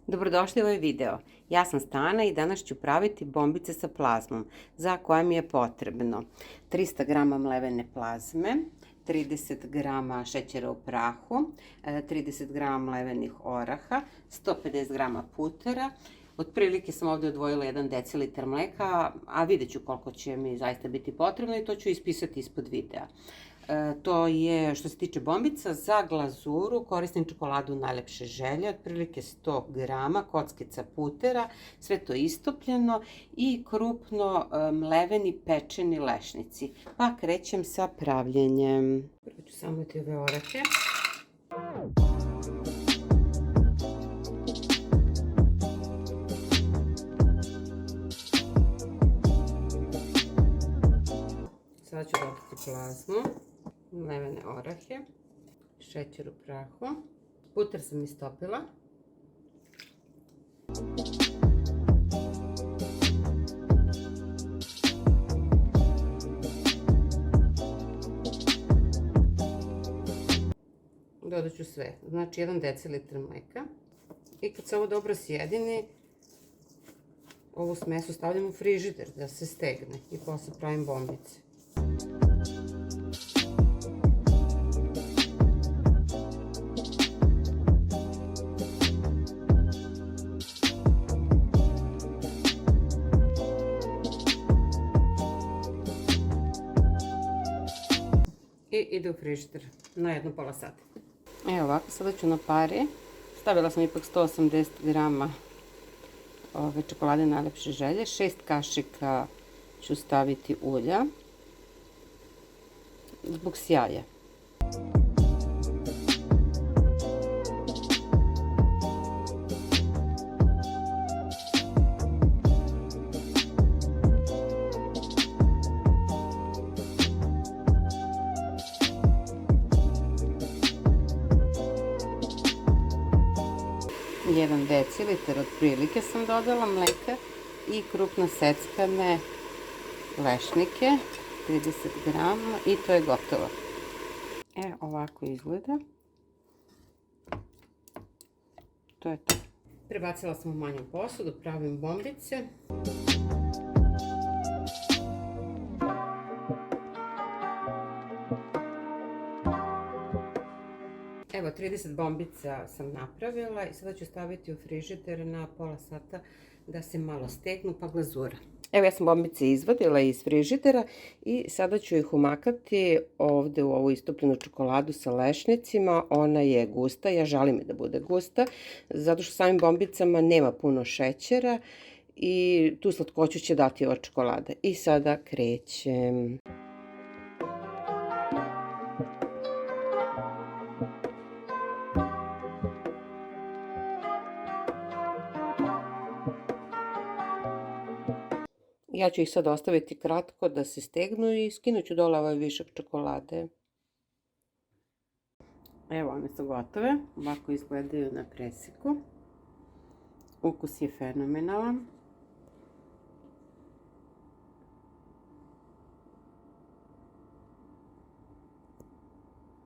Dobrodošli u ovaj video. Ja sam Stana i danas ću praviti bombice sa plazmom, za koje mi je potrebno 300 g mlevene plazme, 30 g šećera u prahu, 30 g mlevenih oraha, 150 g putera. Otprilike sam ovde odvojila 1 decilitar mleka, a vidjet ću koliko će mi zaista biti potrebno i to ću ispisati ispod videa. To je, što se tiče bombica, za glazuru koristim čokoladu Najlepše želje, otprilike 100 g, kockica putera, sve to istopljeno i krupno mleveni pečeni lešnici. Pa krećem sa pravljenjem. Prvo ću samuti ove orahe. Sada ću dodati plazmu, mlevene orahe, šećer u prahu, puter sam istopila. Dodat ću sve, znači 1 decilitar mleka. I kad se ovo dobro sjedini, ovu smesu stavljam u frižider da se stegne i posle pravim bombice. I ide u frižider na jedno pola sata. Evo ovako, sada ću na pari. Stavila sam ipak 180 g ove čokolade Najlepše želje. 6 kašika ću staviti ulja zbog sjaja. Jedan decilitar otprilike sam dodala mleka i krupno seckane lešnike, 30 g, i to je gotovo. Ovako izgleda. To je to. Prebacila sam u manju posudu, pravim bombice. Evo, 30 bombica sam napravila i sada ću staviti u frižider na pola sata da se malo stegnu, pa glazura. Evo, ja sam bombice izvadila iz frižidera i sada ću ih umakati ovde u ovu istopljenu čokoladu sa lešnicima. Ona je gusta, ja želim da bude gusta, zato što samim bombicama nema puno šećera i tu slatkoću će dati ova čokolada. I sada krećem. Ja ću ih sad ostaviti kratko da se stegnu i skinut ću dole ovaj višak čokolade. Evo, one su gotove. Ovako izgledaju na preseku. Ukus je fenomenalan.